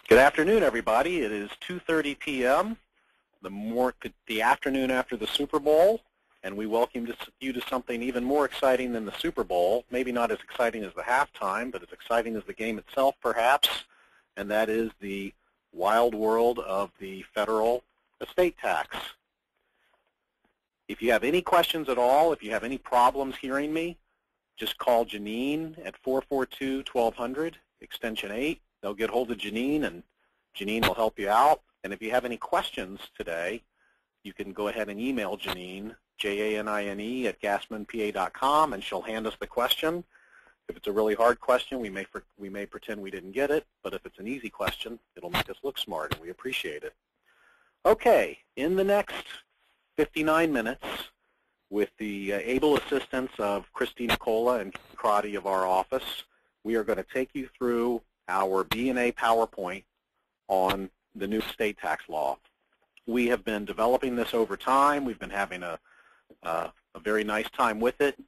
Good afternoon, everybody. It is 2:30 p.m., the afternoon after the Super Bowl, and we welcome you to something even more exciting than the Super Bowl. Maybe not as exciting as the halftime, but as exciting as the game itself, perhaps, and that is the wild world of the federal estate tax. If you have any questions at all, if you have any problems hearing me, just call Janine at 442-1200, extension 8. They'll get hold of Janine, and Janine will help you out. And if you have any questions today, you can go ahead and email Janine, Janine, at gassmanpa.com, and she'll hand us the question. If it's a really hard question, we may pretend we didn't get it, but if it's an easy question, it'll make us look smart, and we appreciate it. Okay, in the next 59 minutes, with the able assistance of Crotty Denicolo and Crotty of our office, we are going to take you through our B&A PowerPoint on the new estate tax law. We have been developing this over time. We've been having a very nice time with it,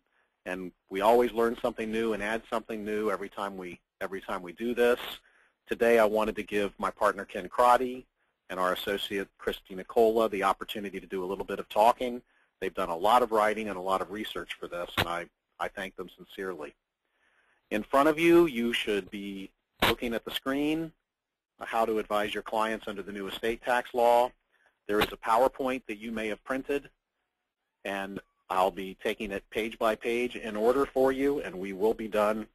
and we always learn something new and add something new every time we do this. Today I wanted to give my partner Ken Crotty and our associate Crotty Denicolo the opportunity to do a little bit of talking. They've done a lot of writing and a lot of research for this, and I thank them sincerely. In front of you, you should be looking at the screen, how to advise your clients under the new estate tax law. There is a PowerPoint that you may have printed, and I'll be taking it page by page in order for you, and we will be done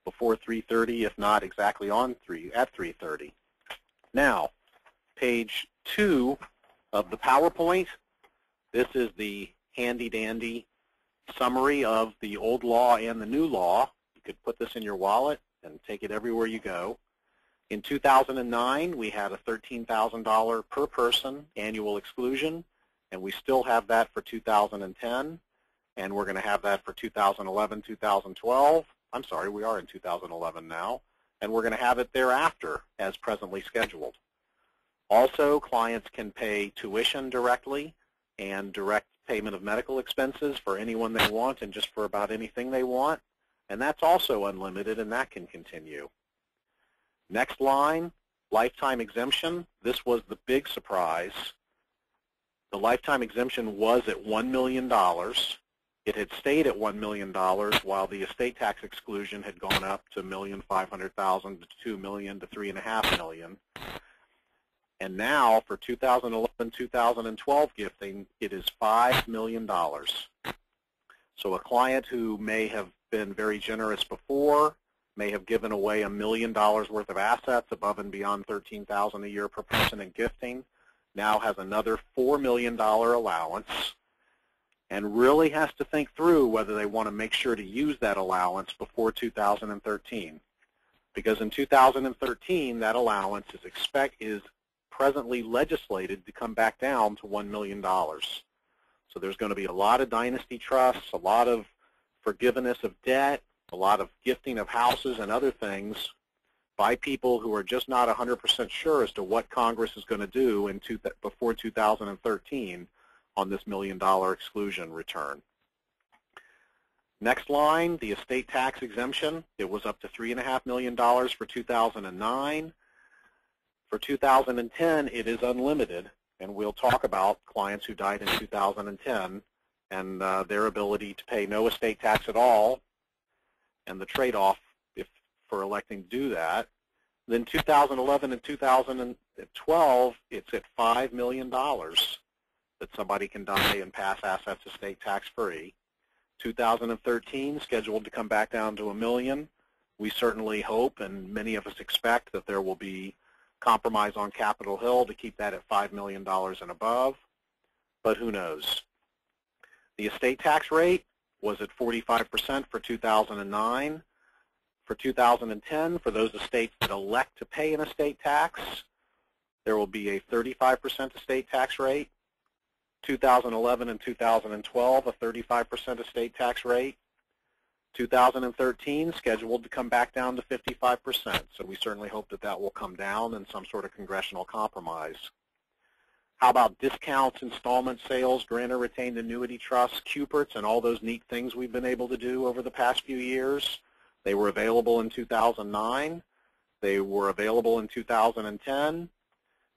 before 3:30, if not exactly at 3:30. Now, page 2 of the PowerPoint, this is the handy-dandy summary of the old law and the new law. You could put this in your wallet and take it everywhere you go. In 2009, we had a $13,000 per person annual exclusion, and we still have that for 2010, and we're going to have that for 2011, 2012. I'm sorry, we are in 2011 now, and we're going to have it thereafter as presently scheduled. Also, clients can pay tuition directly and direct payment of medical expenses for anyone they want and just for about anything they want. And that's also unlimited, and that can continue. Next line, lifetime exemption. This was the big surprise. The lifetime exemption was at $1 million. It had stayed at $1 million while the estate tax exclusion had gone up to $1,500,000 to $2 million to $3.5 million. And now for 2011-2012 gifting, it is $5 million. So a client who may have been very generous before, may have given away $1 million worth of assets above and beyond $13,000 a year per person in gifting, now has another $4 million allowance, and really has to think through whether they want to make sure to use that allowance before 2013. Because in 2013, that allowance is presently legislated to come back down to $1 million. So there's going to be a lot of dynasty trusts, a lot of forgiveness of debt, a lot of gifting of houses and other things by people who are just not 100% sure as to what Congress is going to do before 2013 on this $1 million exclusion return. Next line, the estate tax exemption. It was up to $3.5 million for 2009. For 2010, it is unlimited, and we'll talk about clients who died in 2010 and their ability to pay no estate tax at all, and the trade-off for electing to do that. Then 2011 and 2012, it's at $5 million that somebody can die and pass assets estate tax-free. 2013, scheduled to come back down to $1 million. We certainly hope, and many of us expect, that there will be compromise on Capitol Hill to keep that at $5 million and above, but who knows. The estate tax rate was at 45% for 2009. For 2010, for those estates that elect to pay an estate tax, there will be a 35% estate tax rate. 2011 and 2012, a 35% estate tax rate. 2013, scheduled to come back down to 55%. So we certainly hope that that will come down in some sort of congressional compromise. How about discounts, installment sales, grantor retained annuity trusts, Cuperts, and all those neat things we've been able to do over the past few years? They were available in 2009. They were available in 2010,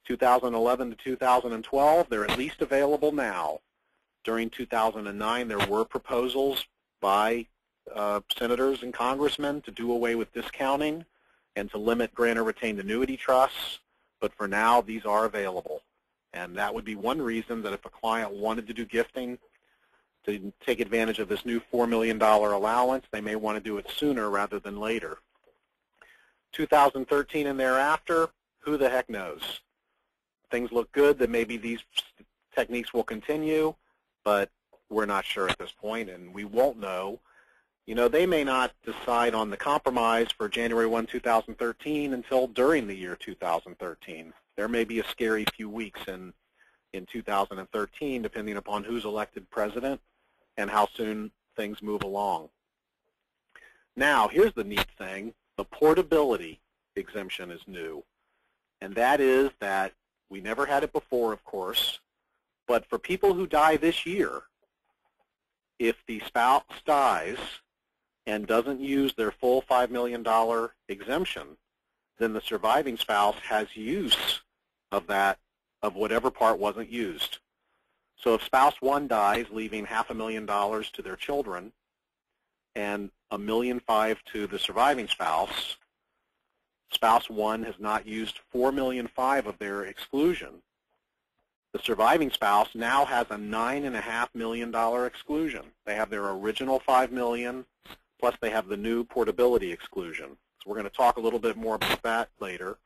2011 to 2012. They're at least available now. During 2009, there were proposals by senators and congressmen to do away with discounting and to limit grantor retained annuity trusts, but for now, these are available. And that would be one reason that if a client wanted to do gifting to take advantage of this new $4 million allowance, they may want to do it sooner rather than later. 2013 and thereafter, who the heck knows? Things look good that maybe these techniques will continue, but we're not sure at this point, and we won't know. You know, they may not decide on the compromise for January 1, 2013 until during the year 2013. There may be a scary few weeks in 2013, depending upon who's elected president and how soon things move along. Now, here's the neat thing. The portability exemption is new, and that is that we never had it before, of course, but for people who die this year, if the spouse dies and doesn't use their full $5 million exemption, then the surviving spouse has use of that, of whatever part wasn't used. So if spouse one dies, leaving $500,000 to their children and $1.5 million to the surviving spouse, spouse one has not used $4.5 million of their exclusion. The surviving spouse now has a $9.5 million exclusion. They have their original $5 million, plus they have the new portability exclusion. So we're going to talk a little bit more about that later.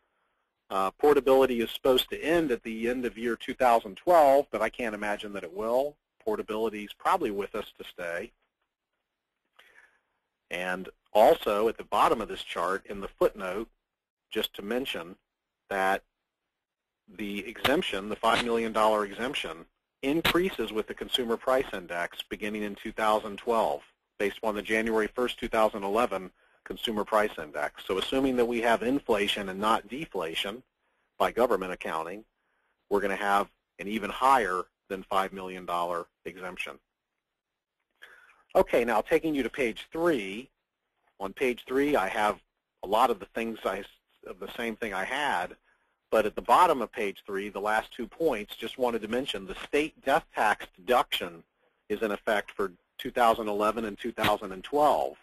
Portability is supposed to end at the end of year 2012, but I can't imagine that it will. Portability is probably with us to stay. And also at the bottom of this chart in the footnote, just to mention that the exemption, the $5 million exemption, increases with the Consumer Price Index beginning in 2012 based on the January 1st, 2011 Consumer Price Index. So assuming that we have inflation and not deflation by government accounting, we're going to have an even higher than $5 million exemption. Okay, now taking you to page 3. On page 3, I have a lot of the things of the same thing I had, but at the bottom of page 3, the last 2 points, just wanted to mention the state death tax deduction is in effect for 2011 and 2012.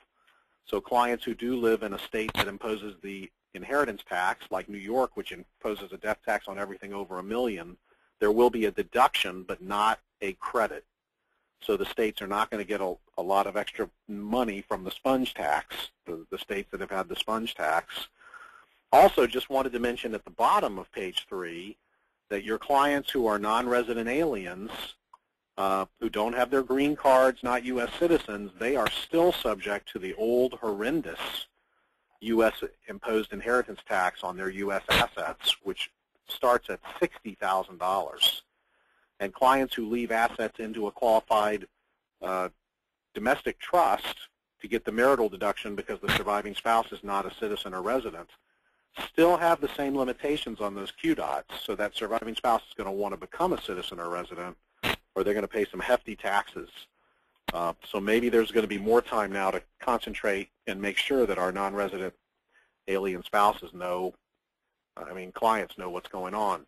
So clients who do live in a state that imposes the inheritance tax, like New York, which imposes a death tax on everything over $1 million, there will be a deduction but not a credit. So the states are not going to get a lot of extra money from the sponge tax, the states that have had the sponge tax. Also, just wanted to mention at the bottom of page 3 that your clients who are non-resident aliens, who don't have their green cards, not U.S. citizens, they are still subject to the old horrendous U.S. imposed inheritance tax on their U.S. assets, which starts at $60,000. And clients who leave assets into a qualified domestic trust to get the marital deduction because the surviving spouse is not a citizen or resident still have the same limitations on those Q dots, so that surviving spouse is going to want to become a citizen or resident, or they're going to pay some hefty taxes. So maybe there's going to be more time now to concentrate and make sure that our non-resident alien spouses know, clients know what's going on.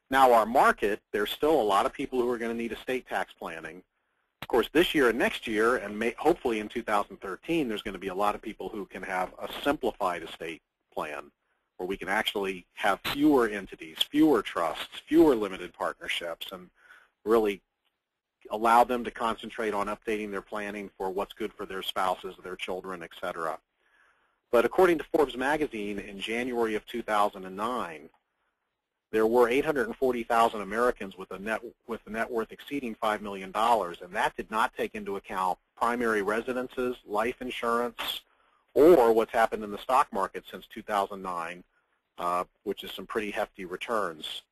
Now our market, there's still a lot of people who are going to need estate tax planning. Of course, this year and next year, and hopefully in 2013, there's going to be a lot of people who can have a simplified estate plan, where we can actually have fewer entities, fewer trusts, fewer limited partnerships, and really allow them to concentrate on updating their planning for what's good for their spouses, their children, etc. But according to Forbes magazine, in January of 2009, there were 840,000 Americans with a net worth exceeding $5 million, and that did not take into account primary residences, life insurance, or what's happened in the stock market since 2009, which is some pretty hefty returns.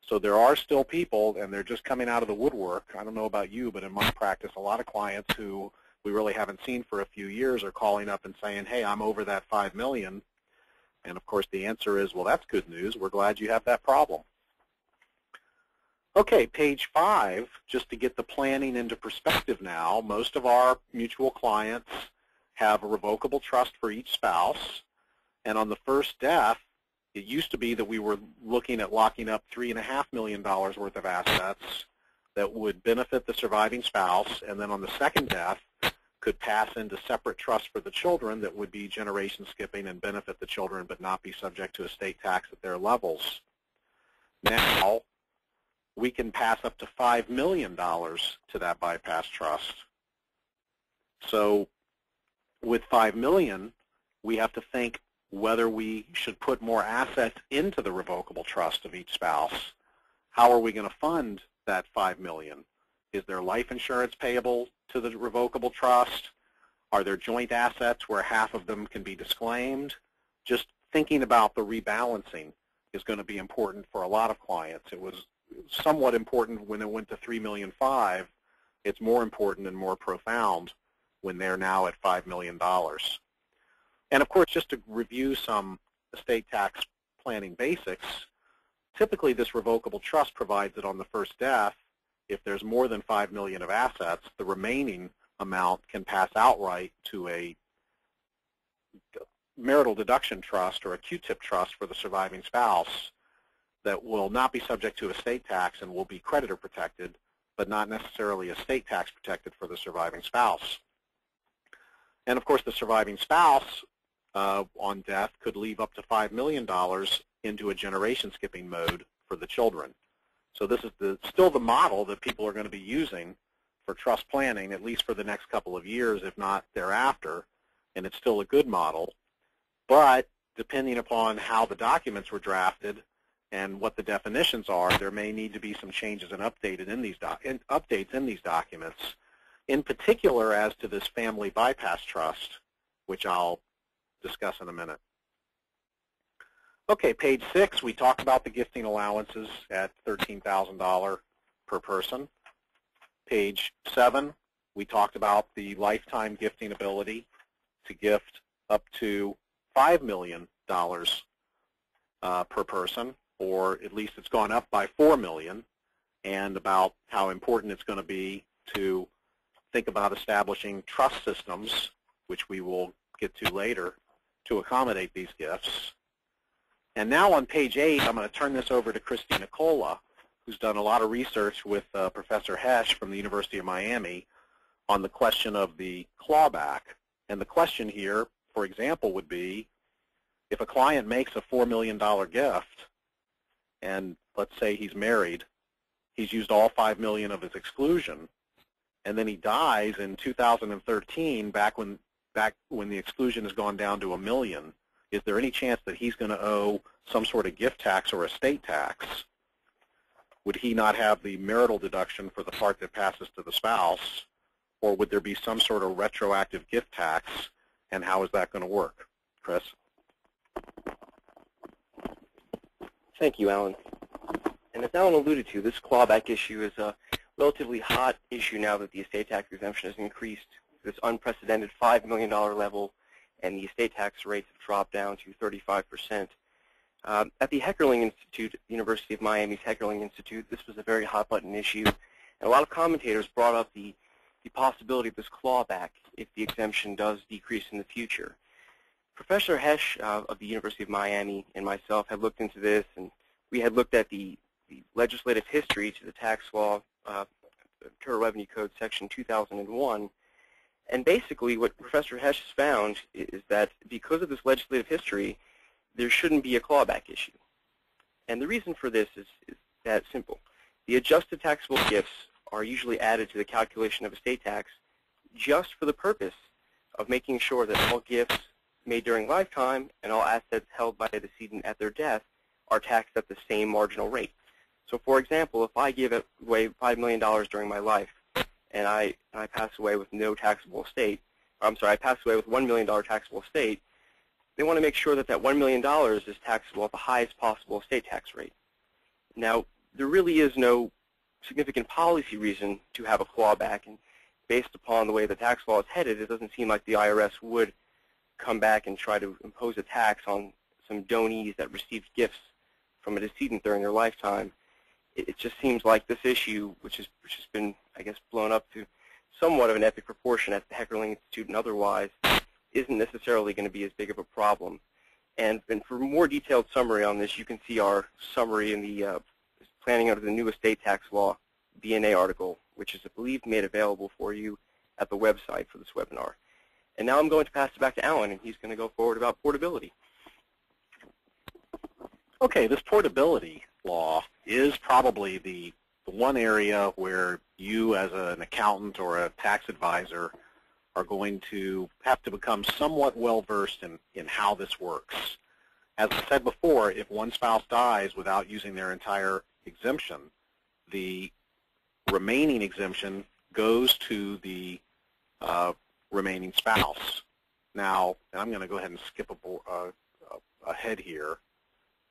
So there are still people, and they're just coming out of the woodwork. I don't know about you, but in my practice, a lot of clients who we really haven't seen for a few years are calling up and saying, hey, I'm over that $5 million. And of course, the answer is, well, that's good news. We're glad you have that problem. Okay, page 5, just to get the planning into perspective now, most of our mutual clients have a revocable trust for each spouse, And on the first death, it used to be that we were looking at locking up $3.5 million worth of assets that would benefit the surviving spouse, and then on the second death could pass into separate trusts for the children that would be generation skipping and benefit the children but not be subject to estate tax at their levels. Now, we can pass up to $5 million to that bypass trust. So with $5 million, we have to think whether we should put more assets into the revocable trust of each spouse. How are we going to fund that $5 million? Is there life insurance payable to the revocable trust? Are there joint assets where half of them can be disclaimed? Just thinking about the rebalancing is going to be important for a lot of clients. It was somewhat important when it went to $3.5 million. It's more important and more profound when they're now at $5 million. And of course, just to review some estate tax planning basics, typically this revocable trust provides that on the first death, if there's more than $5 million of assets, the remaining amount can pass outright to a marital deduction trust or a Q-tip trust for the surviving spouse that will not be subject to estate tax and will be creditor protected, but not necessarily estate tax protected for the surviving spouse. And of course, the surviving spouse on death could leave up to $5 million into a generation skipping mode for the children. So this is still the model that people are going to be using for trust planning, at least for the next couple of years, if not thereafter, and it's still a good model. But depending upon how the documents were drafted and what the definitions are, there may need to be some changes and updates in these documents, in particular as to this family bypass trust, which I'll discuss in a minute. Okay, page 6, we talk about the gifting allowances at $13,000 per person. Page 7, we talked about the lifetime gifting ability to gift up to $5 million per person, or at least it's gone up by $4 million, and about how important it's going to be to think about establishing trust systems, which we will get to later, to accommodate these gifts. And now on page 8, I'm going to turn this over to Crotty Denicolo, who's done a lot of research with Professor Hesch from the University of Miami on the question of the clawback. And the question here, for example, would be, if a client makes a $4 million gift, and let's say he's married, he's used all $5 million of his exclusion, and then he dies in 2013, back when the exclusion has gone down to $1 million, is there any chance that he's going to owe some sort of gift tax or estate tax? Would he not have the marital deduction for the part that passes to the spouse, or would there be some sort of retroactive gift tax, and how is that going to work? Chris? Thank you, Alan. And as Alan alluded to, this clawback issue is a relatively hot issue now that the estate tax exemption has increased to this unprecedented $5 million level, and the estate tax rates have dropped down to 35%. At the Heckerling Institute, the University of Miami's Heckerling Institute, this was a very hot-button issue, and a lot of commentators brought up the possibility of this clawback if the exemption does decrease in the future. Professor Hesch of the University of Miami and myself had looked into this, and we had looked at the legislative history to the tax law, Internal Revenue Code Section 2001, and basically what Professor Hesch has found is that because of this legislative history, there shouldn't be a clawback issue. And the reason for this is that simple. The adjusted taxable gifts are usually added to the calculation of estate tax just for the purpose of making sure that all gifts made during lifetime and all assets held by the decedent at their death are taxed at the same marginal rate. So for example, if I give away $5 million during my life and I pass away with no taxable estate, I pass away with $1 million taxable estate, they want to make sure that that $1 million is taxable at the highest possible estate tax rate. Now, there really is no significant policy reason to have a clawback, and based upon the way the tax law is headed, it doesn't seem like the IRS would come back and try to impose a tax on some donees that received gifts from a decedent during their lifetime. It just seems like this issue, which has been, I guess, blown up to somewhat of an epic proportion at the Heckerling Institute and otherwise, isn't necessarily going to be as big of a problem. And for more detailed summary on this, you can see our summary in the Planning Under the New Estate Tax Law BNA article, which is, I believe, made available for you at the website for this webinar. And now I'm going to pass it back to Alan, and he's going to go forward about portability. Okay, this portability law is probably the one area where you as an accountant or a tax advisor are going to have to become somewhat well-versed in how this works. As I said before, if one spouse dies without using their entire exemption, the remaining exemption goes to the remaining spouse. Now, I'm going to go ahead and skip ahead here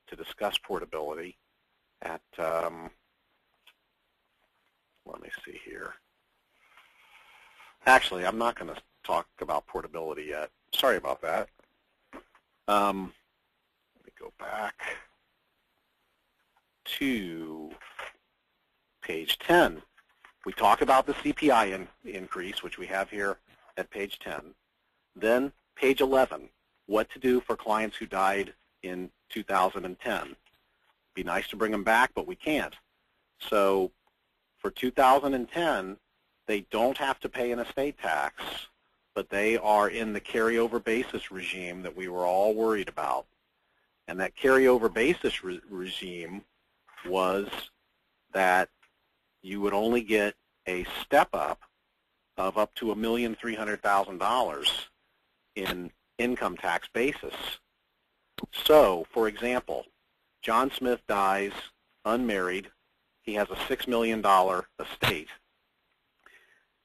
to discuss portability at, let me see here. Actually, I'm not going to talk about portability yet. Sorry about that. Let me go back to page 10. We talk about the CPI increase, which we have here at page 10. Then page 11, what to do for clients who died in 2010. Be nice to bring them back, but we can't. So for 2010, they don't have to pay an estate tax, but they are in the carryover basis regime that we were all worried about. And that carryover basis regime was that you would only get a step-up of up to $1,300,000 in income tax basis. So, for example, John Smith dies unmarried. He has a $6 million estate.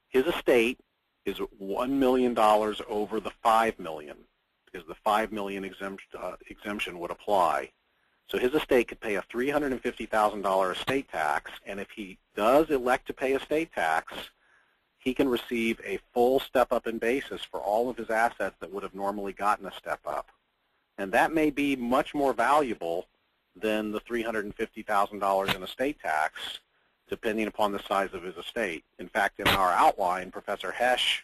His estate is $1 million over the $5 million, because the $5 million exemption would apply. So his estate could pay a $350,000 estate tax, and if he does elect to pay estate tax, he can receive a full step-up in basis for all of his assets that would have normally gotten a step-up. And that may be much more valuable than the $350,000 in estate tax, depending upon the size of his estate. In fact, in our outline, Professor Hesch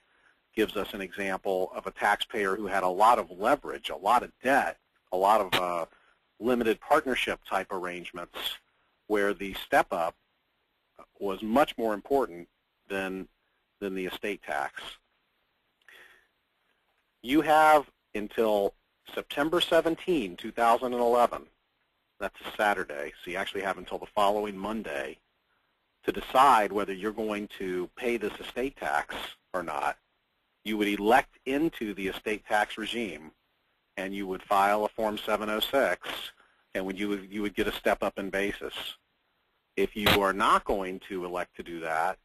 gives us an example of a taxpayer who had a lot of leverage, a lot of debt, a lot of limited partnership type arrangements where the step-up was much more important than the estate tax. You have until September 17, 2011, that's a Saturday, so you actually have until the following Monday to decide whether you're going to pay this estate tax or not. You would elect into the estate tax regime, and you would file a Form 706, and you would get a step-up in basis. If you are not going to elect to do that,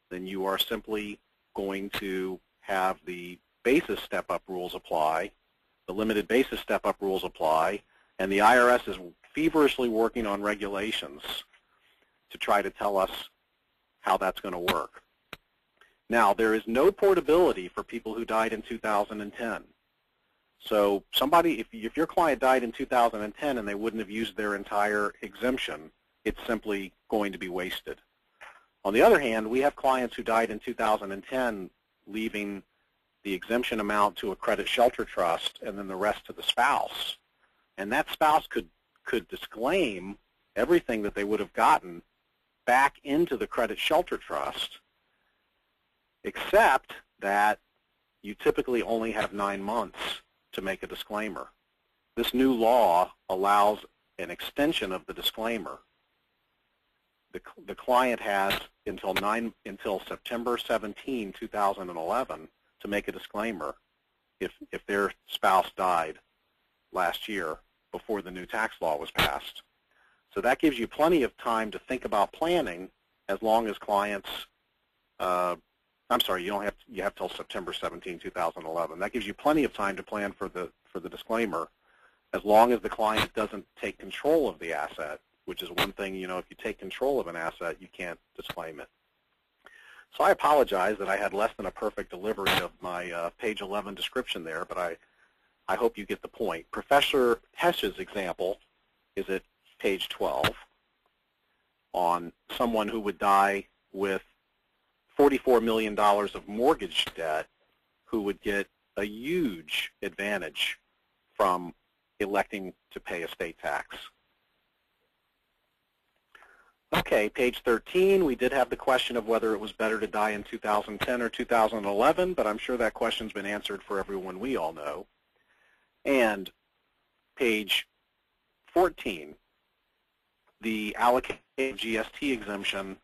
then you are simply going to have the basis step-up rules apply, the limited basis step-up rules apply, and the IRS is feverishly working on regulations to try to tell us how that's going to work. Now, there is no portability for people who died in 2010. So somebody, if your client died in 2010 and they wouldn't have used their entire exemption, it's simply going to be wasted. On the other hand, we have clients who died in 2010 leaving the exemption amount to a credit shelter trust and then the rest to the spouse. And that spouse could disclaim everything that they would have gotten back into the credit shelter trust, except that you typically only have 9 months to make a disclaimer. This new law allows an extension of the disclaimer. The client has until September 17, 2011 to make a disclaimer if their spouse died last year before the new tax law was passed. So that gives you plenty of time to think about planning, as long as clients, I'm sorry, you have till September 17, 2011. That gives you plenty of time to plan for the disclaimer, as long as the client doesn't take control of the asset, which is one thing, if you take control of an asset, you can't disclaim it. So I apologize that I had less than a perfect delivery of my page 11 description there, but I hope you get the point. Professor Hesch's example is at page 12 on someone who would die with $44 million of mortgage debt, who would get a huge advantage from electing to pay estate tax. Okay, page 13, we did have the question of whether it was better to die in 2010 or 2011, but I'm sure that question's been answered for everyone we all know. And page 14, the allocated GST exemption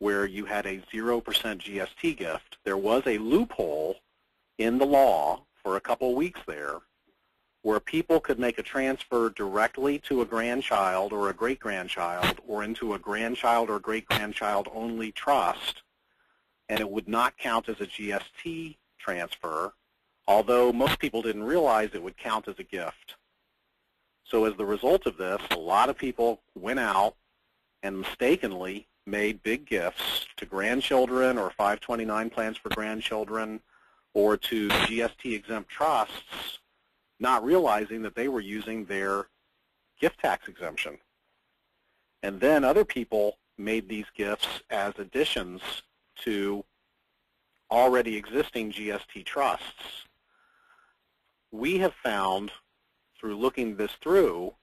where you had a 0% GST gift. There was a loophole in the law for a couple weeks there where people could make a transfer directly to a grandchild or a great-grandchild or into a grandchild or great-grandchild only trust, and it would not count as a GST transfer, although most people didn't realize it would count as a gift. So as the result of this, a lot of people went out and mistakenly made big gifts to grandchildren or 529 plans for grandchildren or to GST-exempt trusts, not realizing that they were using their gift tax exemption. And then other people made these gifts as additions to already existing GST trusts. We have found, through looking this through,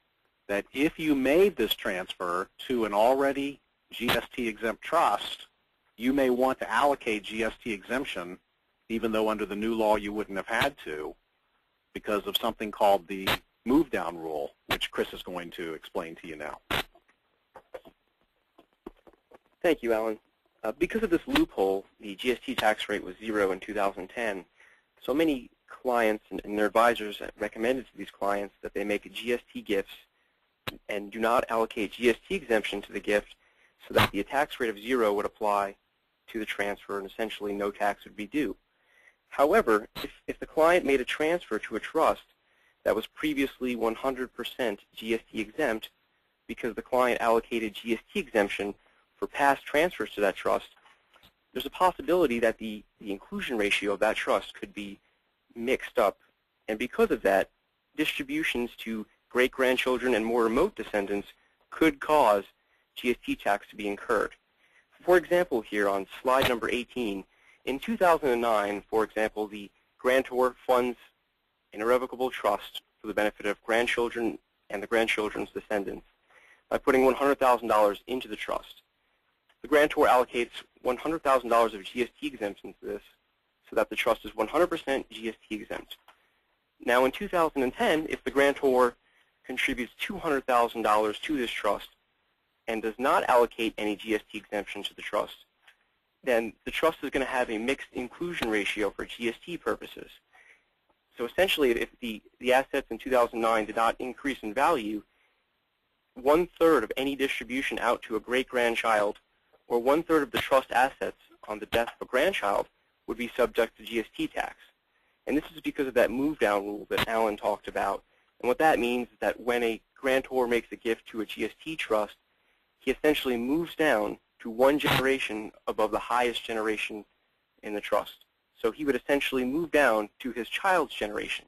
that if you made this transfer to an already GST-exempt trust, you may want to allocate GST exemption, even though under the new law you wouldn't have had to, because of something called the move-down rule, which Chris is going to explain to you now. Thank you, Alan. Because of this loophole, the GST tax rate was 0 in 2010. So many clients and their advisors recommended to these clients that they make GST gifts and do not allocate GST exemption to the gift so that the tax rate of 0 would apply to the transfer and essentially no tax would be due. However, if the client made a transfer to a trust that was previously 100% GST exempt because the client allocated GST exemption for past transfers to that trust, there's a possibility that the inclusion ratio of that trust could be mixed up. And because of that, distributions to great-grandchildren and more remote descendants could cause GST tax to be incurred. For example, here on slide number 18, in 2009, for example, the Grantor funds an irrevocable trust for the benefit of grandchildren and the grandchildren's descendants by putting $100,000 into the trust. The grantor allocates $100,000 of GST exemption to this so that the trust is 100% GST exempt. Now in 2010, if the grantor contributes $200,000 to this trust and does not allocate any GST exemption to the trust, then the trust is going to have a mixed inclusion ratio for GST purposes. So essentially, if the assets in 2009 did not increase in value, 1/3 of any distribution out to a great-grandchild or 1/3 of the trust assets on the death of a grandchild would be subject to GST tax. And this is because of that move-down rule that Alan talked about. And what that means is that when a grantor makes a gift to a GST trust, he essentially moves down to one generation above the highest generation in the trust. So he would essentially move down to his child's generation.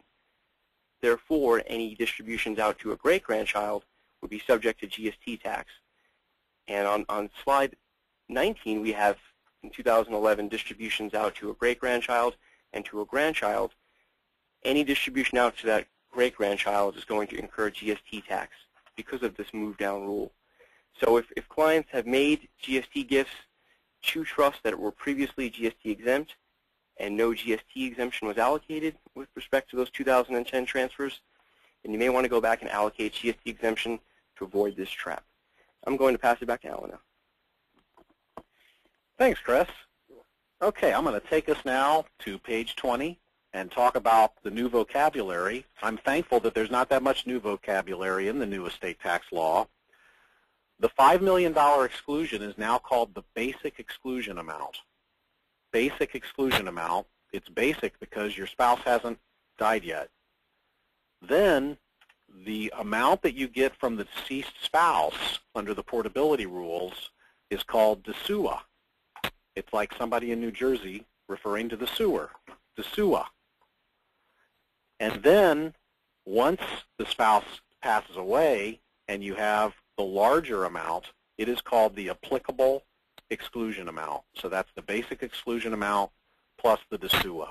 Therefore, any distributions out to a great-grandchild would be subject to GST tax. And on slide 19, we have, in 2011, distributions out to a great-grandchild and to a grandchild. Any distribution out to that great-grandchild is going to incur GST tax because of this move-down rule. So if clients have made GST gifts to trusts that were previously GST exempt and no GST exemption was allocated with respect to those 2010 transfers, then you may want to go back and allocate GST exemption to avoid this trap. I'm going to pass it back to Alan now. Thanks, Chris. Okay, I'm going to take us now to page 20 and talk about the new vocabulary. I'm thankful that there's not that much new vocabulary in the new estate tax law. The $5 million exclusion is now called the basic exclusion amount. Basic exclusion amount. It's basic because your spouse hasn't died yet. Then the amount that you get from the deceased spouse under the portability rules is called DSUA. It's like somebody in New Jersey referring to the sewer, DSUA. And then once the spouse passes away and you have the larger amount, it is called the applicable exclusion amount. So that's the basic exclusion amount plus the DSUA.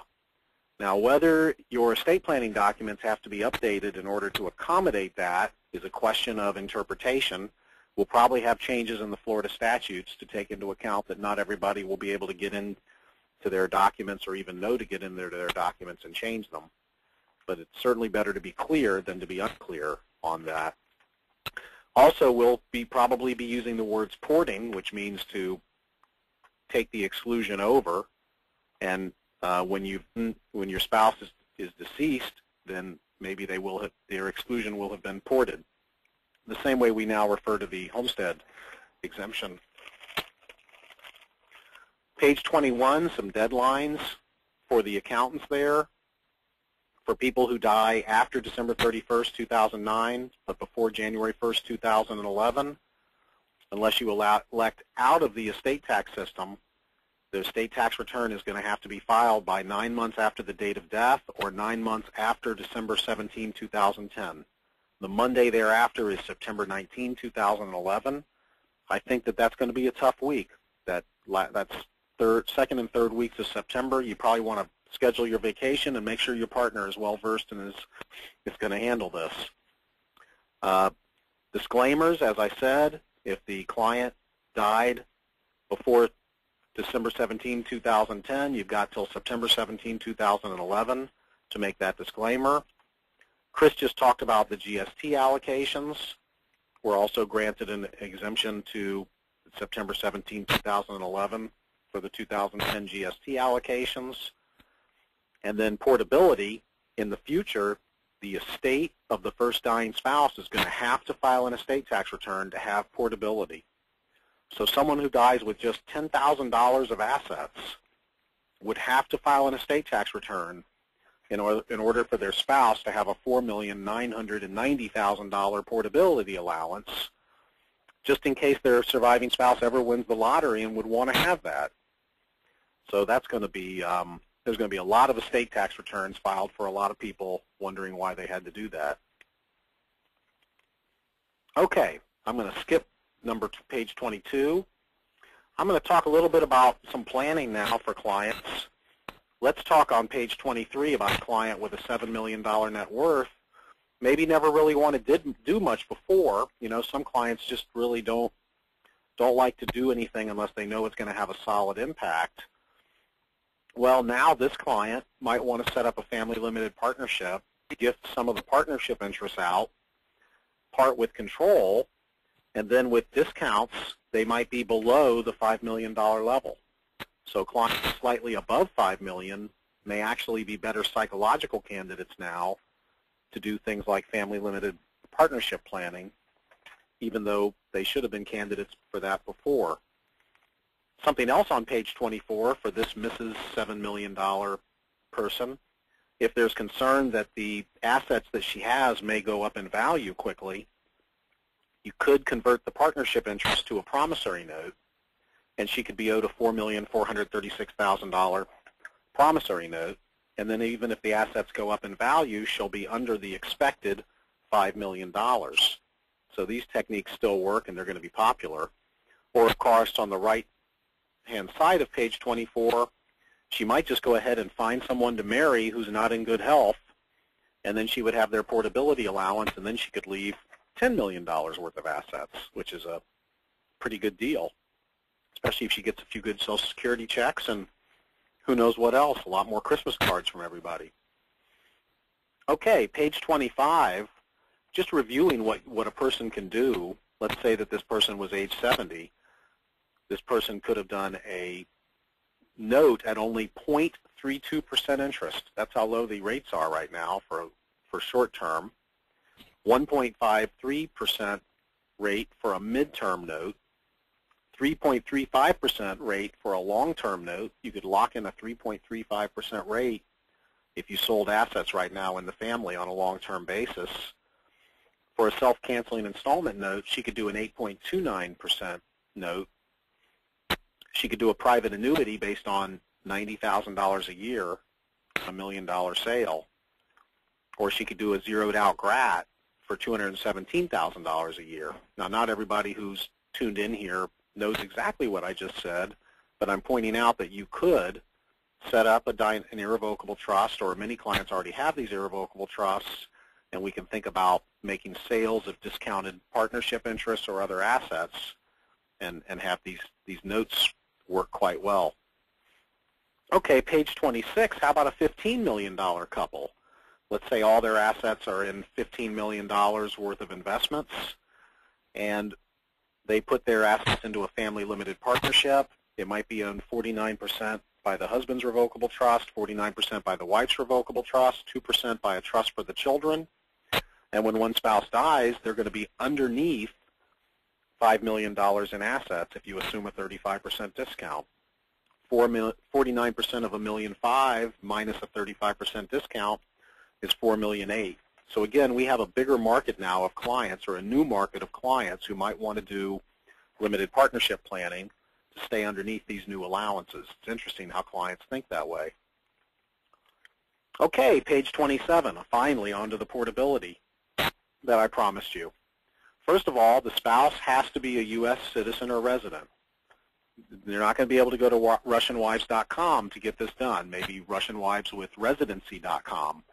Now, whether your estate planning documents have to be updated in order to accommodate that is a question of interpretation. We'll probably have changes in the Florida statutes to take into account that not everybody will be able to get into their documents or even know to get in there to their documents and change them. But it's certainly better to be clear than to be unclear on that. Also, we'll probably be using the words porting, which means to take the exclusion over, and when your spouse is deceased, then maybe their exclusion will have been ported. The same way we now refer to the homestead exemption. Page 21, some deadlines for the accountants there. For people who die after December 31st, 2009, but before January 1st, 2011, unless you elect out of the estate tax system, the estate tax return is going to have to be filed by 9 months after the date of death or 9 months after December 17, 2010. The Monday thereafter is September 19, 2011. I think that that's going to be a tough week. That's second and third weeks of September. You probably want to schedule your vacation and make sure your partner is well versed and is going to handle this. Disclaimers, as I said, if the client died before December 17, 2010, you've got till September 17, 2011 to make that disclaimer. Chris just talked about the GST allocations. We're also granted an exemption to September 17, 2011 for the 2010 GST allocations. And then portability, in the future, the estate of the first dying spouse is going to have to file an estate tax return to have portability. So someone who dies with just $10,000 of assets would have to file an estate tax return in order for their spouse to have a $4,990,000 portability allowance, just in case their surviving spouse ever wins the lottery and would want to have that. So that's going to be, there's going to be a lot of estate tax returns filed for a lot of people wondering why they had to do that. Okay, I'm going to skip page 22. I'm going to talk a little bit about some planning now for clients. Let's talk on page 23 about a client with a $7 million net worth. Maybe never really wanted to do much before. You know, some clients just really don't like to do anything unless they know it's going to have a solid impact. Well, now this client might want to set up a family limited partnership, gift some of the partnership interests out, part with control, and then with discounts, they might be below the $5 million level. So clients slightly above $5 million may actually be better psychological candidates now to do things like family limited partnership planning, even though they should have been candidates for that before. Something else on page 24 for this Mrs. $7 million person, if there's concern that the assets that she has may go up in value quickly, you could convert the partnership interest to a promissory note, and she could be owed a $4,436,000 promissory note, and then even if the assets go up in value, she'll be under the expected $5 million. So these techniques still work, and they're going to be popular. Or, of course, on the right-hand side of page 24, she might just go ahead and find someone to marry who's not in good health, and then she would have their portability allowance, and then she could leave $10 million worth of assets, which is a pretty good deal, especially if she gets a few good Social Security checks and who knows what else, a lot more Christmas cards from everybody. Okay, page 25, just reviewing what a person can do. Let's say that this person was age 70. This person could have done a note at only 0.32% interest. That's how low the rates are right now for short term. 1.53% rate for a midterm note, 3.35% rate for a long-term note. You could lock in a 3.35% rate if you sold assets right now in the family on a long-term basis. For a self-canceling installment note, she could do an 8.29% note. She could do a private annuity based on $90,000 a year, $1 million sale. Or she could do a zeroed-out GRAT for $217,000 a year. Now, not everybody who's tuned in here knows exactly what I just said, but I'm pointing out that you could set up an irrevocable trust, or many clients already have these irrevocable trusts, and we can think about making sales of discounted partnership interests or other assets and have these notes work quite well. Okay, page 26, how about a $15 million couple? Let's say all their assets are in $15 million worth of investments, and they put their assets into a family limited partnership. It might be owned 49% by the husband's revocable trust, 49% by the wife's revocable trust, 2% by a trust for the children. And when one spouse dies, they're going to be underneath $5 million in assets if you assume a 35% discount. 49% of $1.5 million minus a 35% discount is $4.8 million. So again, we have a bigger market now of clients, or a new market of clients who might want to do limited partnership planning to stay underneath these new allowances. It's interesting how clients think that way. Okay, page 27, finally onto the portability that I promised you. First of all, the spouse has to be a U.S. citizen or resident. They're not going to be able to go to RussianWives.com to get this done, maybe RussianWivesWithResidency.com.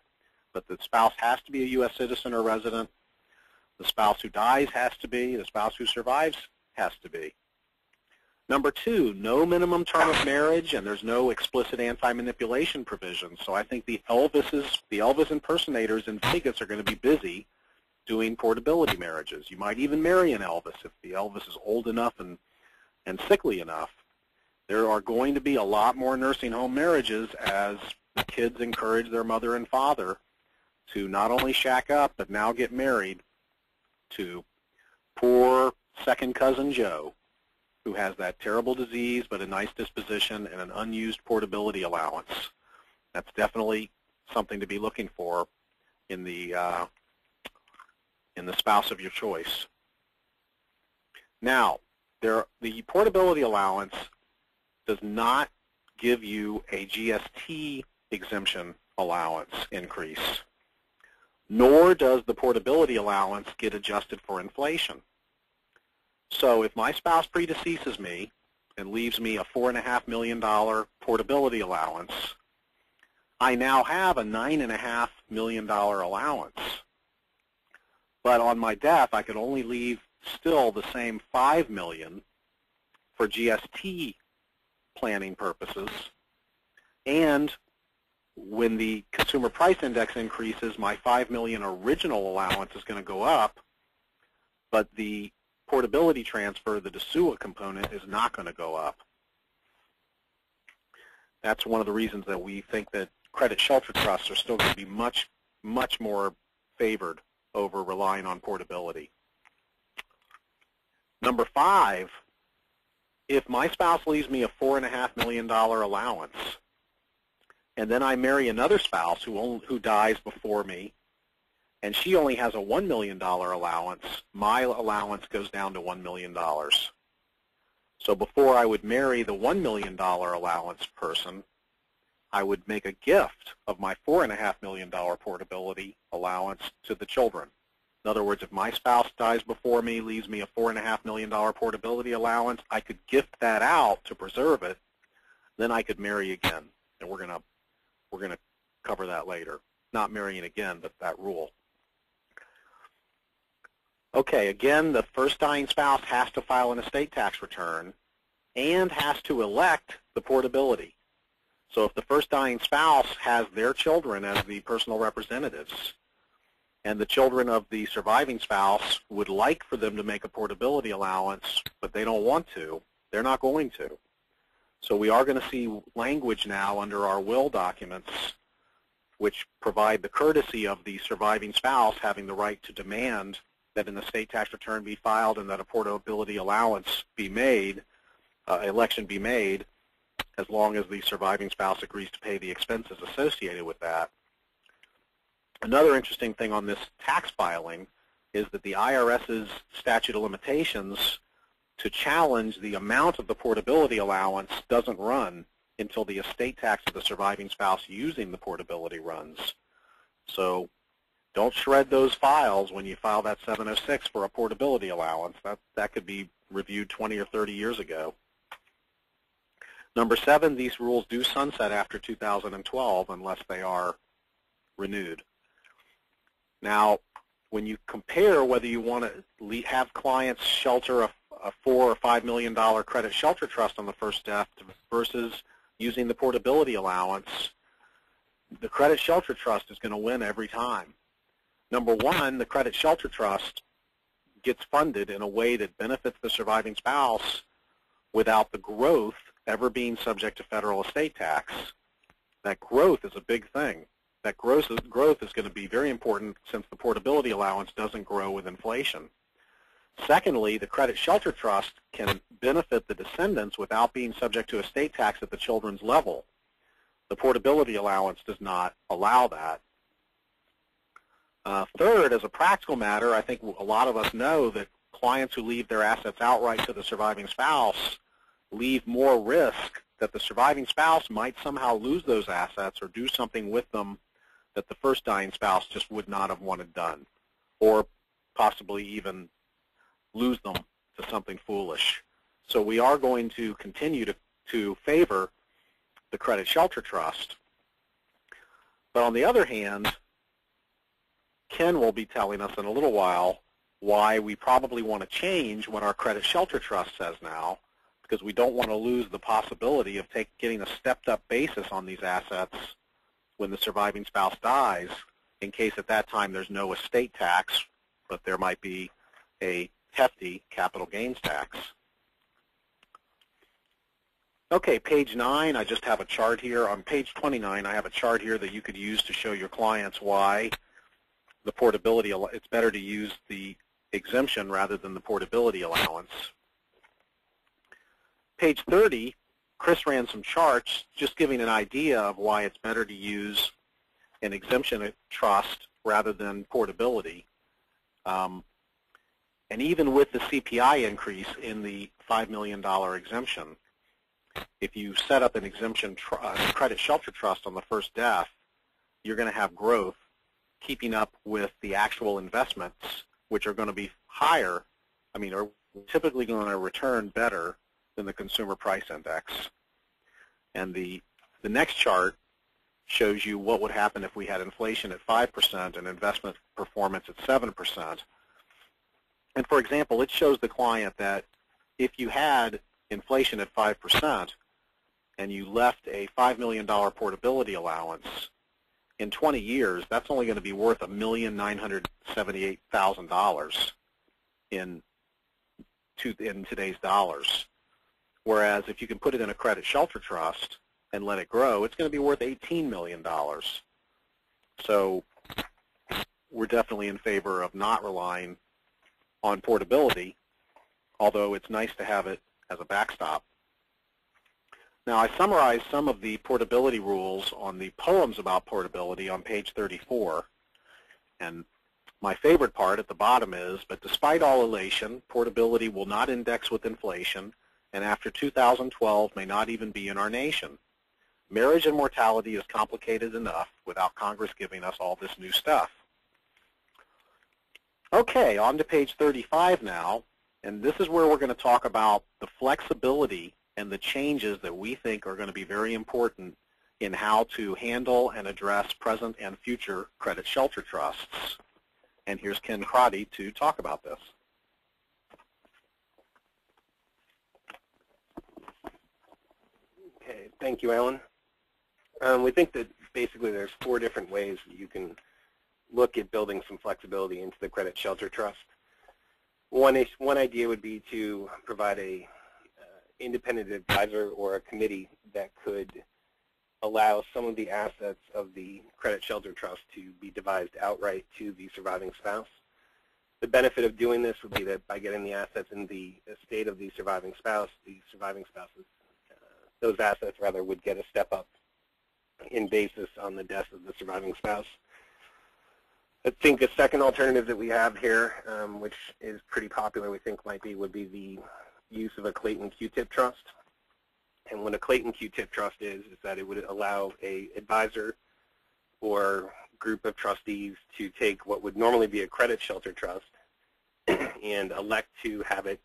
But the spouse has to be a U.S. citizen or resident. The spouse who dies has to be. The spouse who survives has to be. Number two, no minimum term of marriage, and there's no explicit anti-manipulation provision. So I think the Elvis impersonators in Vegas are going to be busy doing portability marriages. You might even marry an Elvis if the Elvis is old enough and sickly enough. There are going to be a lot more nursing home marriages as the kids encourage their mother and father to not only shack up but now get married to poor second cousin Joe, who has that terrible disease but a nice disposition and an unused portability allowance. That's definitely something to be looking for in the spouse of your choice. Now, the portability allowance does not give you a GST exemption allowance increase, nor does the portability allowance get adjusted for inflation. So if my spouse predeceases me and leaves me a $4.5 million portability allowance, I now have a $9.5 million allowance. But on my death, I could only leave still the same $5 million for GST planning purposes. And when the consumer price index increases, my $5 million original allowance is going to go up, but the portability transfer, the DSUA component, is not going to go up. That's one of the reasons that we think that credit shelter trusts are still going to be much, much more favored over relying on portability. Number 5, if my spouse leaves me a $4.5 million allowance, and then I marry another spouse who dies before me, and she only has a $1 million allowance, my allowance goes down to $1 million. So before I would marry the $1 million allowance person, I would make a gift of my $4.5 million portability allowance to the children. In other words, if my spouse dies before me, leaves me a $4.5 million portability allowance, I could gift that out to preserve it. Then I could marry again, and we're gonna cover that later. Not marrying again, but that rule. Okay, again, the first dying spouse has to file an estate tax return and has to elect the portability. So if the first dying spouse has their children as the personal representatives, and the children of the surviving spouse would like for them to make a portability allowance, but they don't want to, they're not going to. So we are going to see language now under our will documents which provide the courtesy of the surviving spouse having the right to demand that an estate tax return be filed and that a portability allowance be made, election be made, as long as the surviving spouse agrees to pay the expenses associated with that. Another interesting thing on this tax filing is that the IRS's statute of limitations to challenge the amount of the portability allowance doesn't run until the estate tax of the surviving spouse using the portability runs. So don't shred those files when you file that 706 for a portability allowance. That could be reviewed 20 or 30 years ago. Number 7, these rules do sunset after 2012 unless they are renewed. Now, when you compare whether you want to have clients shelter a $4 or $5 million credit shelter trust on the first death versus using the portability allowance, the credit shelter trust is going to win every time. Number 1, the credit shelter trust gets funded in a way that benefits the surviving spouse without the growth ever being subject to federal estate tax. That growth is a big thing. That growth is going to be very important since the portability allowance doesn't grow with inflation. Secondly, the credit shelter trust can benefit the descendants without being subject to estate tax at the children's level. The portability allowance does not allow that. Third, as a practical matter, I think a lot of us know that clients who leave their assets outright to the surviving spouse leave more risk that the surviving spouse might somehow lose those assets or do something with them that the first dying spouse just would not have wanted done, or possibly even lose them to something foolish. So we are going to continue to favor the credit shelter trust. But on the other hand, Ken will be telling us in a little while why we probably want to change what our credit shelter trust says now, because we don't want to lose the possibility of getting a stepped-up basis on these assets when the surviving spouse dies, in case at that time there's no estate tax, but there might be a hefty capital gains tax. Okay, page 9, I just have a chart here. On page 29, I have a chart here that you could use to show your clients why the portability, it's better to use the exemption rather than the portability allowance. Page 30, Chris ran some charts just giving an idea of why it's better to use an exemption trust rather than portability. And even with the CPI increase in the $5 million exemption, if you set up an exemption credit shelter trust on the first death, you're going to have growth keeping up with the actual investments, which are going to be higher, are typically going to return better than the consumer price index. And the next chart shows you what would happen if we had inflation at 5% and investment performance at 7%. And for example, it shows the client that if you had inflation at 5% and you left a $5 million portability allowance, in 20 years, that's only going to be worth $1,978,000 in today's dollars. Whereas if you can put it in a credit shelter trust and let it grow, it's going to be worth $18 million. So we're definitely in favor of not relying on portability, although it's nice to have it as a backstop. Now, I summarized some of the portability rules on the poems about portability on page 34. And my favorite part at the bottom is, but despite all elation, portability will not index with inflation, and after 2012 may not even be in our nation. Marriage and mortality is complicated enough without Congress giving us all this new stuff. Okay, on to page 35 now, and this is where we're going to talk about the flexibility and the changes that we think are going to be very important in how to handle and address present and future credit shelter trusts. And here's Ken Crotty to talk about this. Okay, thank you, Alan. We think that basically there's 4 different ways that you can look at building some flexibility into the credit shelter trust. One idea would be to provide a independent advisor or a committee that could allow some of the assets of the credit shelter trust to be devised outright to the surviving spouse. The benefit of doing this would be that by getting the assets in the estate of the surviving spouses, those assets rather would get a step up in basis on the death of the surviving spouse. I think a second alternative that we have here, which is pretty popular, would be the use of a Clayton Q-tip trust. And what a Clayton Q-tip trust is that it would allow a advisor or group of trustees to take what would normally be a credit shelter trust and elect to have it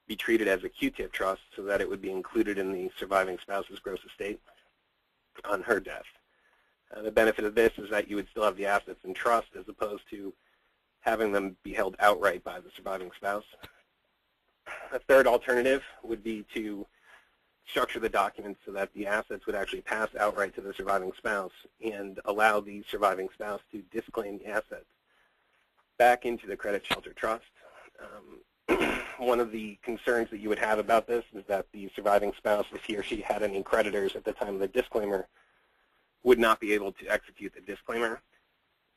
be treated as a Q-tip trust so that it would be included in the surviving spouse's gross estate on her death. The benefit of this is that you would still have the assets in trust as opposed to having them be held outright by the surviving spouse. A third alternative would be to structure the documents so that the assets would actually pass outright to the surviving spouse and allow the surviving spouse to disclaim the assets back into the credit shelter trust. One of the concerns that you would have about this is that the surviving spouse, if he or she had any creditors at the time of the disclaimer, would not be able to execute the disclaimer.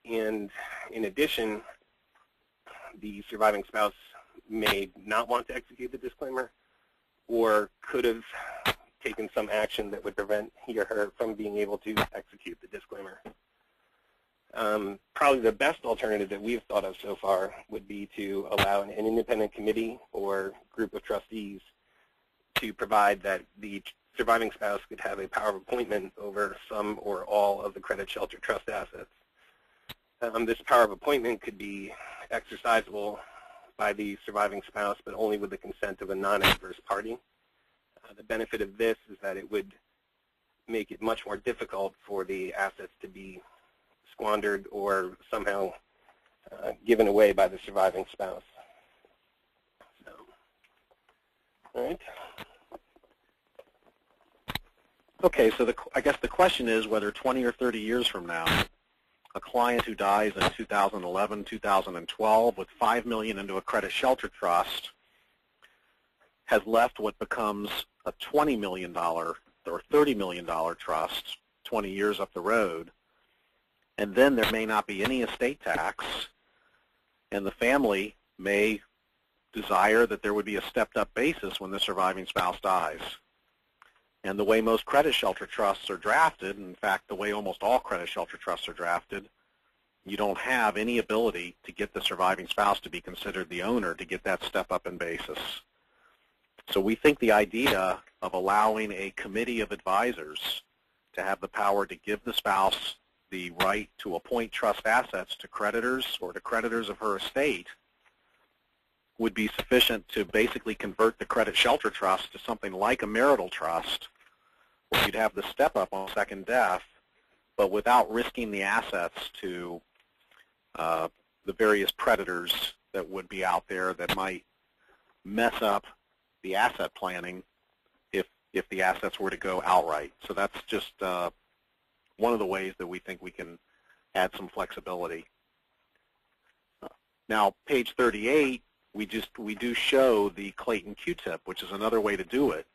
And in addition, the surviving spouse may not want to execute the disclaimer or could have taken some action that would prevent he or her from being able to execute the disclaimer. Probably the best alternative that we've thought of so far would be to allow an independent committee or group of trustees to provide that the surviving spouse could have a power of appointment over some or all of the credit shelter trust assets. This power of appointment could be exercisable by the surviving spouse, but only with the consent of a non-adverse party. The benefit of this is that it would make it much more difficult for the assets to be squandered or somehow given away by the surviving spouse. So, all right. Okay, so I guess the question is whether 20 or 30 years from now, a client who dies in 2011, 2012 with $5 million into a credit shelter trust has left what becomes a $20 million or $30 million trust 20 years up the road, and then there may not be any estate tax, and the family may desire that there would be a stepped-up basis when the surviving spouse dies. And the way most credit shelter trusts are drafted, in fact, the way almost all credit shelter trusts are drafted, you don't have any ability to get the surviving spouse to be considered the owner to get that step up in basis. So we think the idea of allowing a committee of advisors to have the power to give the spouse the right to appoint trust assets to creditors or to creditors of her estate would be sufficient to basically convert the credit shelter trust to something like a marital trust, where you'd have the step up on second death, but without risking the assets to the various predators that would be out there that might mess up the asset planning if the assets were to go outright. So that's just one of the ways that we think we can add some flexibility. Now, page 38, we do show the Clayton Q-tip, which is another way to do it.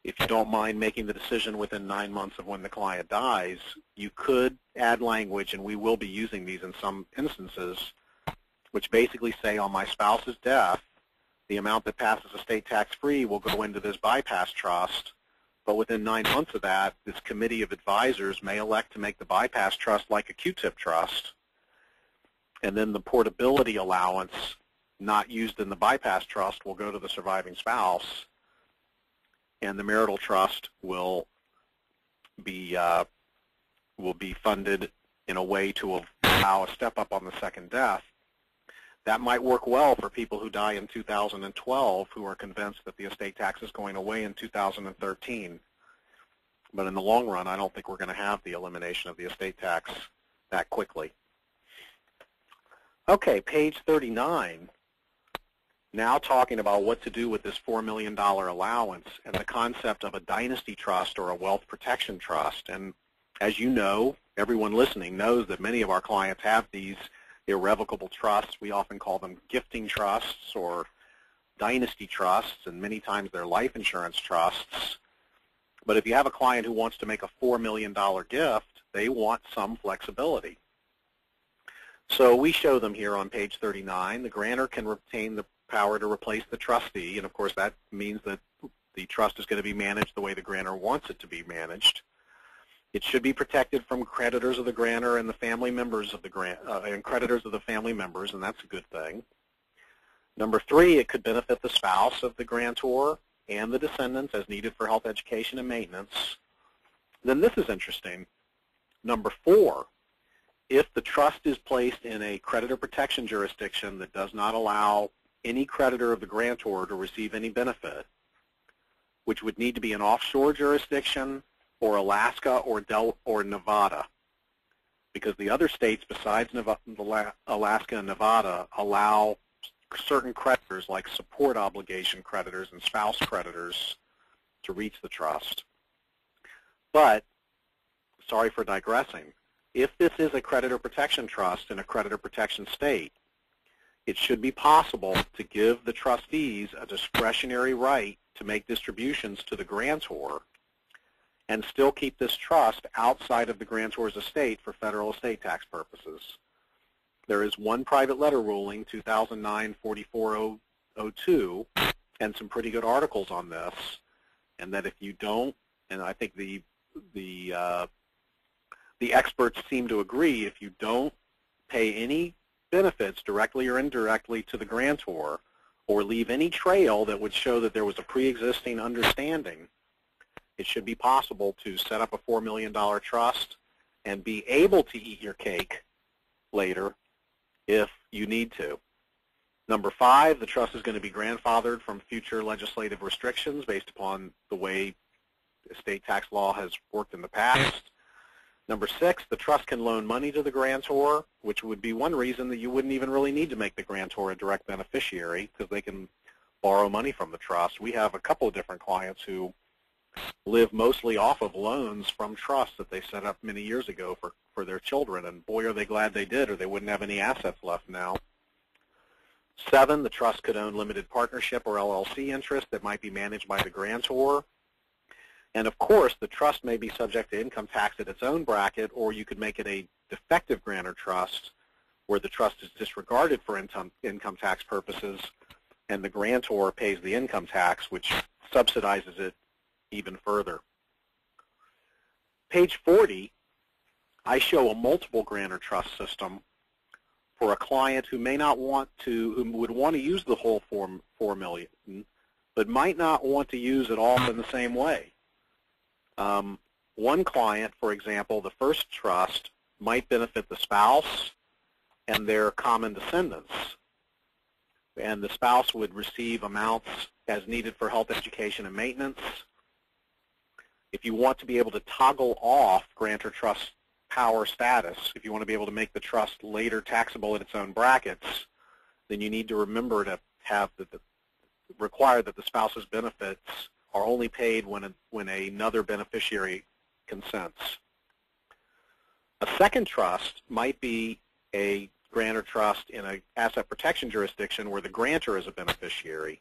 If you don't mind making the decision within 9 months of when the client dies, you could add language, and we will be using these in some instances, which basically say on my spouse's death, the amount that passes estate tax-free will go into this bypass trust, but within 9 months of that, this committee of advisors may elect to make the bypass trust like a Q-tip trust, and then the portability allowance not used in the bypass trust will go to the surviving spouse, and the marital trust will be funded in a way to allow a step up on the second death. That might work well for people who die in 2012 who are convinced that the estate tax is going away in 2013. But in the long run, I don't think we're going to have the elimination of the estate tax that quickly. Okay, page 39. Now talking about what to do with this $4 million allowance and the concept of a dynasty trust or a wealth protection trust. And as you know, everyone listening knows that many of our clients have these irrevocable trusts. We often call them gifting trusts or dynasty trusts, and many times they're life insurance trusts. But if you have a client who wants to make a $4 million gift, they want some flexibility. So we show them here on page 39. The grantor can retain the power to replace the trustee, and of course that means that the trust is going to be managed the way the grantor wants it to be managed. It should be protected from creditors of the grantor and the family members of the and creditors of the family members, and that's a good thing. Number 3, it could benefit the spouse of the grantor and the descendants as needed for health, education, and maintenance. Then this is interesting. Number 4, if the trust is placed in a creditor protection jurisdiction that does not allow any creditor of the grantor to receive any benefit, which would need to be an offshore jurisdiction or Alaska or Nevada, because the other states besides Alaska and Nevada allow certain creditors, like support obligation creditors and spouse creditors, to reach the trust. But, sorry for digressing, if this is a creditor protection trust in a creditor protection state, it should be possible to give the trustees a discretionary right to make distributions to the grantor and still keep this trust outside of the grantor's estate for federal estate tax purposes. There is one private letter ruling, 2009-4402, and some pretty good articles on this, and that if you don't, and I think the experts seem to agree, if you don't pay any benefits directly or indirectly to the grantor or leave any trail that would show that there was a pre-existing understanding, it should be possible to set up a $4 million trust and be able to eat your cake later if you need to. Number 5, the trust is going to be grandfathered from future legislative restrictions based upon the way estate tax law has worked in the past. Number 6, the trust can loan money to the grantor, which would be one reason that you wouldn't even really need to make the grantor a direct beneficiary, because they can borrow money from the trust. We have a couple of different clients who live mostly off of loans from trusts that they set up many years ago for their children, and boy, are they glad they did, or they wouldn't have any assets left now. 7, the trust could own limited partnership or LLC interest that might be managed by the grantor. And of course, the trust may be subject to income tax at its own bracket, or you could make it a defective grantor trust where the trust is disregarded for income tax purposes, and the grantor pays the income tax, which subsidizes it even further. Page 40, I show a multiple grantor trust system for a client who may not want to, who would want to use the whole $4 million, but might not want to use it all in the same way. One client, for example, the first trust might benefit the spouse and their common descendants, and the spouse would receive amounts as needed for health, education, and maintenance. If you want to be able to toggle off grantor trust power status, if you want to be able to make the trust later taxable in its own brackets, then you need to remember to have require that the spouse's benefits are only paid when another beneficiary consents. A second trust might be a grantor trust in an asset protection jurisdiction where the grantor is a beneficiary.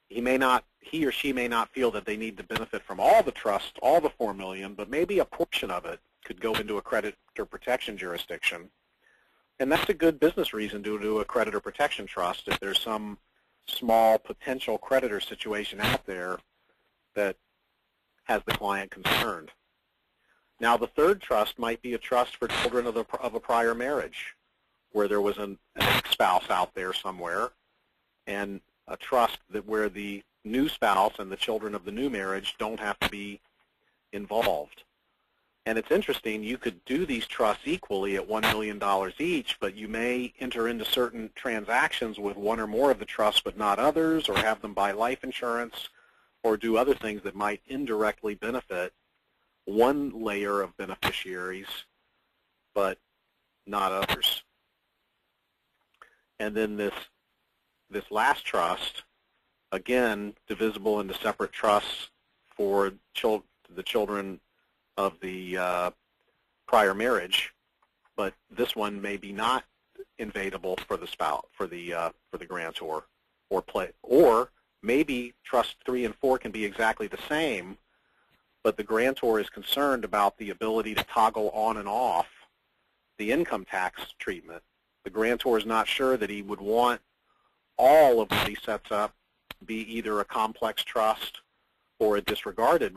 He or she may not feel that they need to benefit from all the trust, all the $4 million, but maybe a portion of it could go into a creditor protection jurisdiction. And that's a good business reason to do a creditor protection trust if there's some small potential creditor situation out there that has the client concerned. Now, the third trust might be a trust for children of a prior marriage, where there was an ex-spouse out there somewhere, and a trust where the new spouse and the children of the new marriage don't have to be involved. And it's interesting, you could do these trusts equally at $1 million each, but you may enter into certain transactions with one or more of the trusts but not others, or have them buy life insurance, or do other things that might indirectly benefit one layer of beneficiaries but not others. And then this last trust, again, divisible into separate trusts for the children of the prior marriage, but this one may be not invadable for the spouse, for the grantor, or maybe trust 3 and 4 can be exactly the same, but the grantor is concerned about the ability to toggle on and off the income tax treatment. The grantor is not sure that he would want all of what he sets up be either a complex trust or a disregarded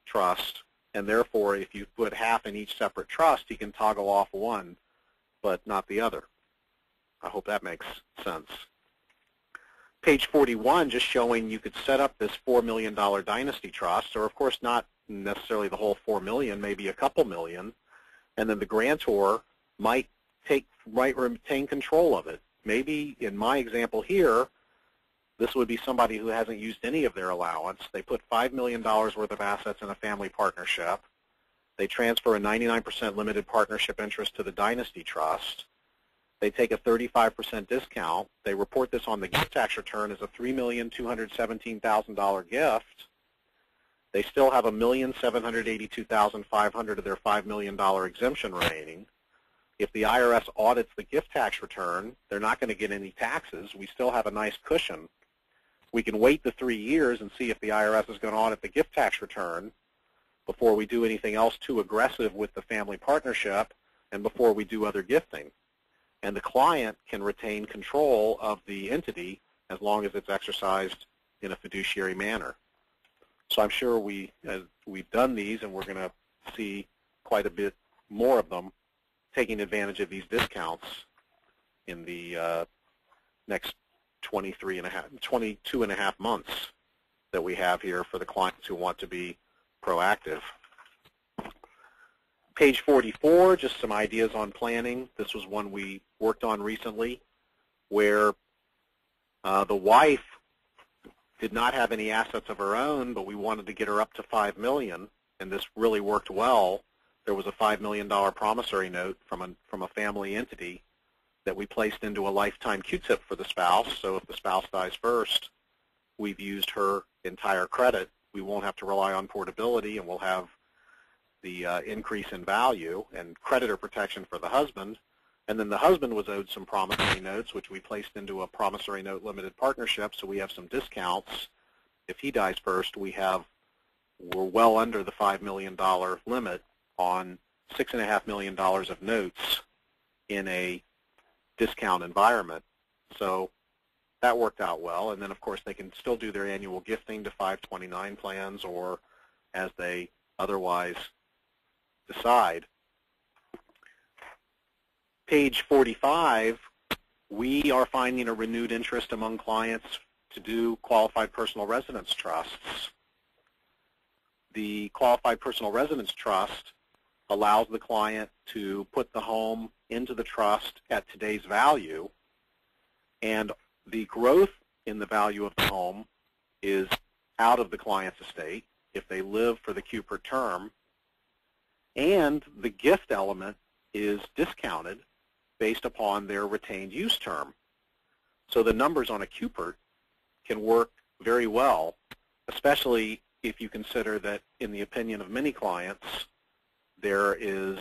trust, and therefore if you put half in each separate trust, he can toggle off one but not the other. I hope that makes sense. Page 41, just showing you could set up this $4 million Dynasty trust, or of course not necessarily the whole $4 million, maybe a couple million, and then the grantor might retain control of it. Maybe in my example here, This would be somebody who hasn't used any of their allowance. They put $5 million worth of assets in a family partnership. They transfer a 99% limited partnership interest to the Dynasty Trust. They take a 35% discount. They report this on the gift tax return as a $3,217,000 gift. They still have $1,782,500 of their $5 million exemption remaining. If the IRS audits the gift tax return, they're not going to get any taxes. We still have a nice cushion. We can wait the 3 years and see if the IRS is going to audit the gift tax return before we do anything else too aggressive with the family partnership and before we do other gifting. And the client can retain control of the entity as long as it's exercised in a fiduciary manner. So I'm sure we've done these, and we're going to see quite a bit more of them taking advantage of these discounts in the next 22 and a half months that we have here for the clients who want to be proactive. Page 44, just some ideas on planning. This was one we worked on recently where the wife did not have any assets of her own, but we wanted to get her up to $5 million, and this really worked well. There was a $5 million promissory note from a family entity that we placed into a lifetime Q-tip for the spouse, so if the spouse dies first, we've used her entire credit. We won't have to rely on portability, and we'll have the increase in value and creditor protection for the husband. And then the husband was owed some promissory notes, which we placed into a promissory note limited partnership, so we have some discounts. If he dies first, we're well under the $5 million limit on $6.5 million of notes in a discount environment. So that worked out well. And then, of course, they can still do their annual gifting to 529 plans or as they otherwise decide. Page 45, we are finding a renewed interest among clients to do qualified personal residence trusts. The qualified personal residence trust allows the client to put the home into the trust at today's value, and the growth in the value of the home is out of the client's estate if they live for the Q-per term, and the gift element is discounted based upon their retained use term. So the numbers on a Q-per can work very well, especially if you consider that, in the opinion of many clients, there is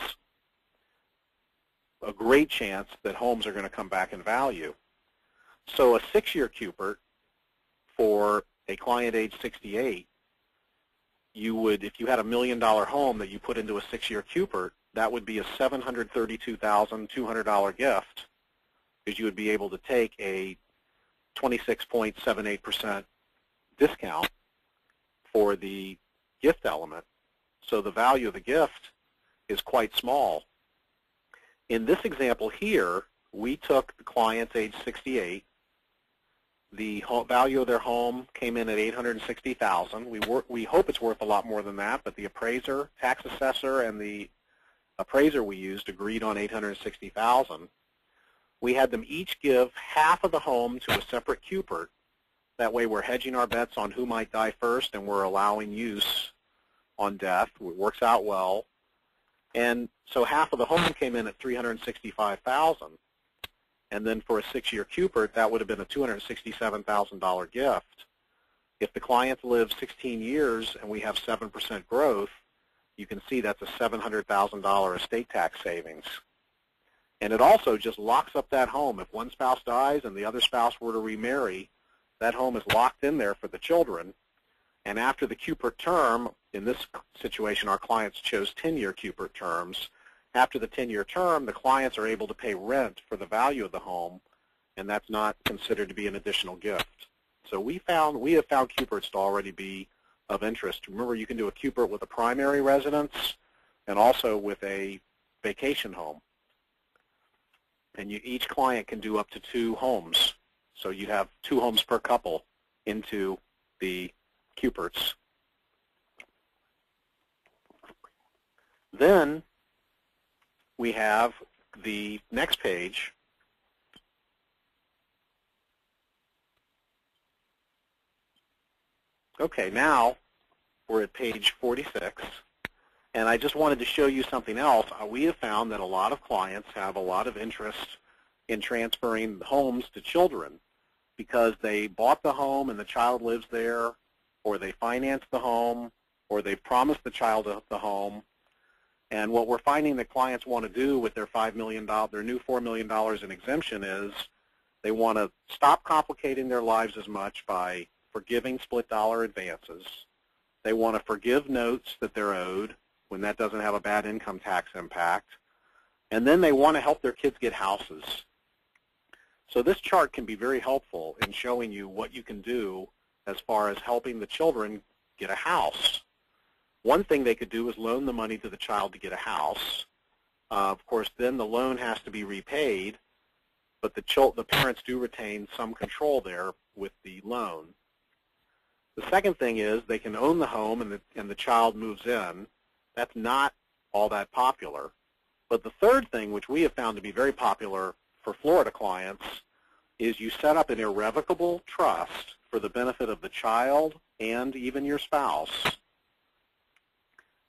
a great chance that homes are going to come back in value. So a 6-year Q-per for a client age 68, you would, if you had $1 million home that you put into a 6-year Q-per, that would be a $732,200 gift, because you would be able to take a 26.78% discount for the gift element. So the value of the gift is quite small. In this example here, we took the client's age 68. The value of their home came in at $860,000. We hope it's worth a lot more than that, but the appraiser, tax assessor, and the appraiser we used agreed on $860,000. We had them each give half of the home to a separate Q-per. That way we're hedging our bets on who might die first, and we're allowing use on death. It works out well. And so half of the home came in at $365,000. And then for a 6-year Q-per, that would have been a $267,000 gift. If the clients live 16 years and we have 7% growth, you can see that's a $700,000 estate tax savings. And it also just locks up that home. If one spouse dies and the other spouse were to remarry, that home is locked in there for the children. And after the Q-per term, in this situation our clients chose 10-year Q-per terms. After the 10-year term, the clients are able to pay rent for the value of the home, and that's not considered to be an additional gift. So we have found Q-pers to already be of interest. Remember, you can do a Q-per with a primary residence and also with a vacation home. And each client can do up to 2 homes. So you have 2 homes per couple into the Q-pers. Then we have the next page, Okay, now we're at page 46, and I just wanted to show you something else. We have found that a lot of clients have a lot of interest in transferring homes to children because they bought the home and the child lives there, or they financed the home, or they've promised the child the home. And what we're finding that clients want to do with their $5 million, their new $4 million in exemption is they want to stop complicating their lives as much by forgiving split dollar advances. They want to forgive notes that they're owed when that doesn't have a bad income tax impact. And then they want to help their kids get houses. So this chart can be very helpful in showing you what you can do as far as helping the children get a house. One thing they could do is loan the money to the child to get a house. Of course, then the loan has to be repaid, but the parents do retain some control there with the loan. The second thing is they can own the home and the child moves in. That's not all that popular. But the third thing, which we have found to be very popular for Florida clients, is you set up an irrevocable trust for the benefit of the child and even your spouse.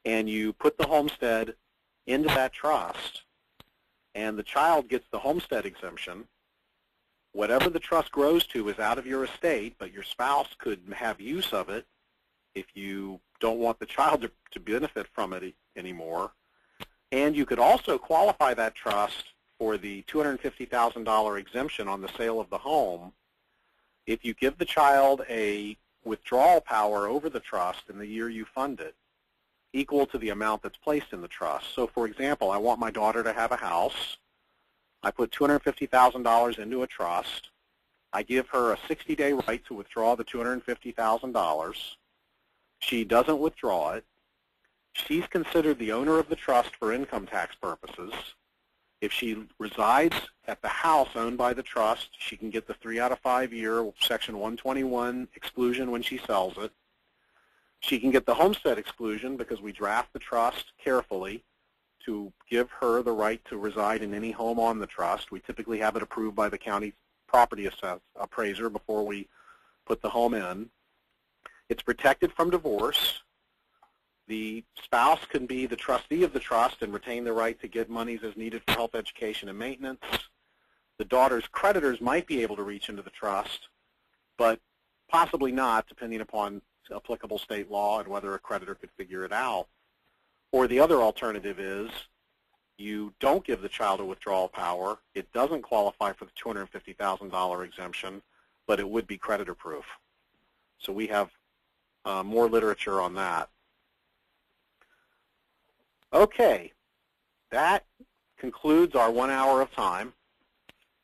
And you put the homestead into that trust, and the child gets the homestead exemption. Whatever the trust grows to is out of your estate, but your spouse could have use of it if you don't want the child to benefit from it anymore. And you could also qualify that trust for the $250,000 exemption on the sale of the home if you give the child a withdrawal power over the trust in the year you fund it, equal to the amount that's placed in the trust. So for example, I want my daughter to have a house. I put $250,000 into a trust. I give her a 60-day right to withdraw the $250,000. She doesn't withdraw it. She's considered the owner of the trust for income tax purposes. If she resides at the house owned by the trust, she can get the 3 out of 5 year Section 121 exclusion when she sells it. She can get the homestead exclusion because we draft the trust carefully to give her the right to reside in any home on the trust. We typically have it approved by the county property appraiser before we put the home in. It's protected from divorce. The spouse can be the trustee of the trust and retain the right to get monies as needed for health, education, and maintenance. The daughter's creditors might be able to reach into the trust, but possibly not, depending upon applicable state law and whether a creditor could figure it out. Or the other alternative is you don't give the child a withdrawal power. It doesn't qualify for the $250,000 exemption, but it would be creditor proof. So we have more literature on that. Okay, that concludes our 1 hour of time.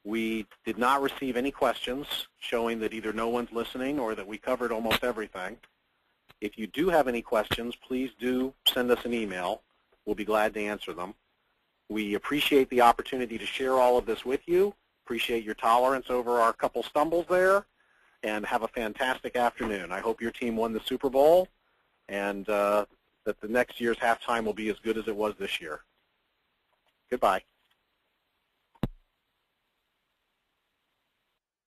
We did not receive any questions showing that either no one's listening or that we covered almost everything. If you do have any questions, please do send us an email. We'll be glad to answer them. We appreciate the opportunity to share all of this with you. Appreciate your tolerance over our couple stumbles there, and have a fantastic afternoon. I hope your team won the Super Bowl, and that the next year's halftime will be as good as it was this year. Goodbye.